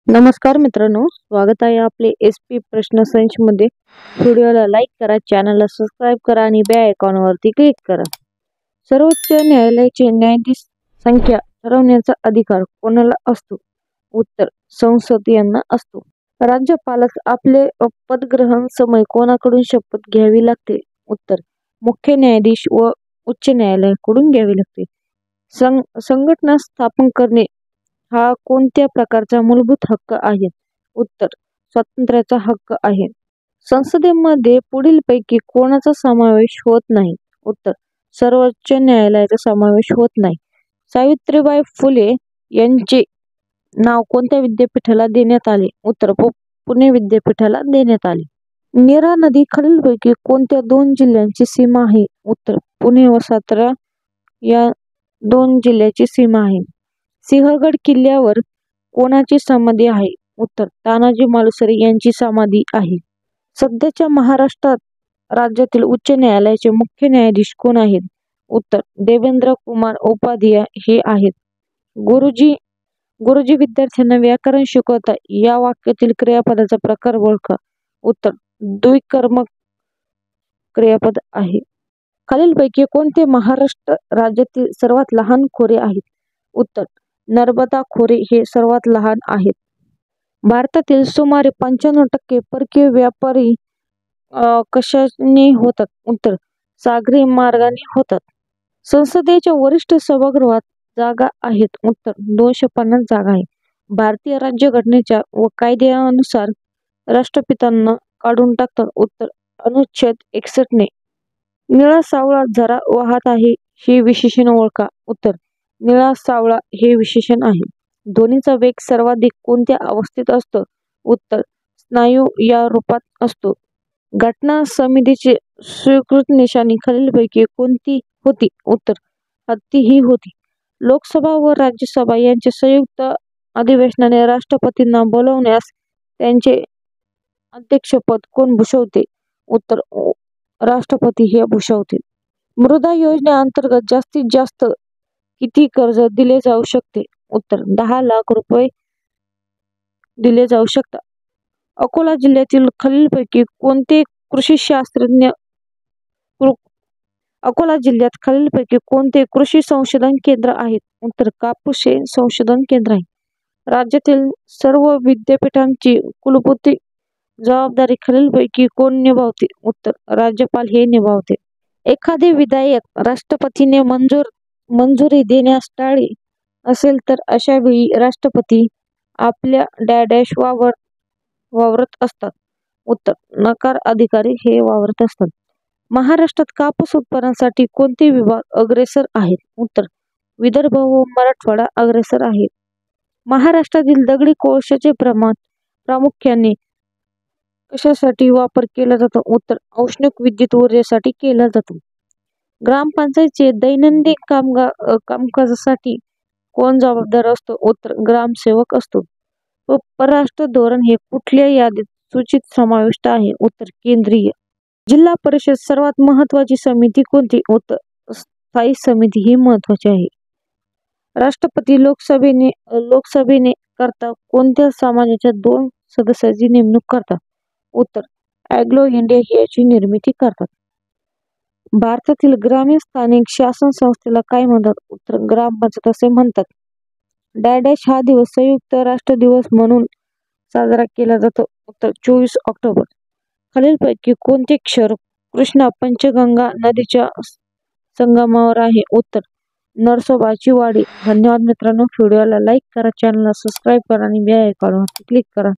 नमस्कार मित्रांनो, स्वागत आहे आपले SP प्रश्न संच मध्ये। व्हिडिओला लाईक करा, चॅनलला सबस्क्राइब करा आणि बेल आयकॉनवरती क्लिक करा। सर्वोच्च न्यायालयाचे न्यायाधीश संख्या ठरवण्याचा अधिकार कोणाला असतो? उत्तर, संसद यांना असतो। राज्यपालास आपले पदग्रहण समय कोणाकडून शपथ घ्यावी लागते? उत्तर, मुख्य न्यायाधीश व उच्च न्यायालयाकडून घ्यावी लागते। संघटना स्थापन करणे हा कोणत्या प्रकारचा मूलभूत हक्क आहे? उत्तर, स्वातंत्र्याचा हक्क आहे। संसदेमध्ये पुढीलपैकी कोणाचा समावेश होत नाही? उत्तर, सर्वोच्च न्यायालयाचा समावेश होत नाही। सावित्रीबाई फुले यांचे नाव कोणत्या विद्यापीठाला देण्यात आले? उत्तर, पुणे विद्यापीठाला देण्यात आले। नीरा नदी खालीलपैकी कोणत्या दोन जिल्ह्यांची सीमा आहे? उत्तर, पुणे व सातारा या दोन जिल्ह्याची सीमा आहे। सिंहगड किल्ल्यावर कोणाची समाधी आहे? उत्तर, तानाजी मालुसरे यांची समाधी आहे। सध्याच्या महाराष्ट्र राज्यातील उच्च न्यायालयाचे मुख्य न्यायाधीश कोण आहेत? उत्तर, देवेंद्र कुमार उपाध्याय हे आहेत। गुरुजी विद्यार्थ्यांना व्याकरण शिकवतात या वाक्यातील क्रियापदाचा प्रकार ओळखा। उत्तर, द्विकर्मक क्रियापद आहे। खालीलपैकी कोणते महाराष्ट्र राज्यातील सर्वात लहान खोरे आहेत? उत्तर, नर्मदा खोरे हे सर्वात लहान आहेत। भारतातील सुमारे 95% परकीय व्यापारी कशाने होतात? उत्तर, सागरी मार्गाने होतात। संसदेच्या वरिष्ठ सभागृहात जागा आहेत? उत्तर, 250 जागा आहे। भारतीय राज्यघटनेच्या व कायद्यानुसार राष्ट्रपित्यांना काढून टाकतात? उत्तर, अनुच्छेद 61 ने। निळा सावळा झरा वाहत आहे हे विशेषण ओळखा। उत्तर, निळा सावळा हे विशेषण आहे। ध्वनीचा वेग सर्वाधिक कोणत्या अवस्थेत असतो? उत्तर, स्नायू या रूपात असतो। घटना समितीची स्वीकृत निशाणी खालीलपैकी कोणती होती? उत्तर, हत्ती ही होती। लोकसभा व राज्यसभा यांचे संयुक्त अधिवेशनाने राष्ट्रपतींना बोलावण्यास त्यांचे अध्यक्षपद कोण भूषवते? उत्तर, राष्ट्रपती हे भूषवतील। मृदा योजनेअंतर्गत जास्तीत जास्त किती कर्ज दिले जाऊ शकते? उत्तर, 10 लाख रुपये दिले जाऊ शकतात। अकोला जिल्ह्यातील खालीलपैकी कोणते कृषी संशोधन केंद्र आहेत? उत्तर, कापूस हे संशोधन केंद्र आहे। राज्यातील सर्व विद्यापीठांची कुलपती जबाबदारी खालीलपैकी कोण निभावते? उत्तर, राज्यपाल हे निभावते। एखादे विधेयक राष्ट्रपतीने मंजुरी देण्यास टाळले असेल तर अशा वेळी राष्ट्रपती आपल्या डॅश वावरत असतात? उत्तर, नकार अधिकारी हे वावरत असतात। महाराष्ट्रात कापूस उत्पादनासाठी कोणते विभाग अग्रेसर आहेत? उत्तर, विदर्भ व मराठवाडा अग्रेसर आहेत। महाराष्ट्रातील दगडी कोळशाचे प्रमाण प्रामुख्याने कशासाठी वापर केला जातो? उत्तर, औष्णिक विद्युत ऊर्जेसाठी केला जातो। ग्रामपंचायतीचे दैनंदिन कामकाजासाठी कोण जबाबदार असतो? उत्तर, ग्रामसेवक असतो। परराष्ट्र धोरण हे कुठल्या यादीत सूचित समाविष्ट आहे? उत्तर, केंद्रीय। जिल्हा परिषद सर्वात महत्वाची समिती कोणती? उत्तर, स्थायी समिती ही महत्वाची आहे। राष्ट्रपती लोकसभेने करता कोणत्या समाजाच्या 2 सदस्याची नेमणूक करतात? उत्तर, अँग्लो इंडियन याची निर्मिती करतात। भारतातील ग्रामीण स्थानिक शासन संस्थेला काय म्हणतात? उत्तर, ग्रामपंचायत असे म्हणतात। डॅश हा दिवस संयुक्त राष्ट्र दिवस म्हणून साजरा केला जातो? उत्तर, 24 ऑक्टोबर। खालीलपैकी कोणते शहर कृष्णा पंचगंगा नदीच्या संगमावर आहे? उत्तर, नरसोबाची वाडी। धन्यवाद मित्रांनो, व्हिडिओला लाईक करा, चॅनलला सबस्क्राइब करा आणि बेल आयकॉनवर क्लिक करा।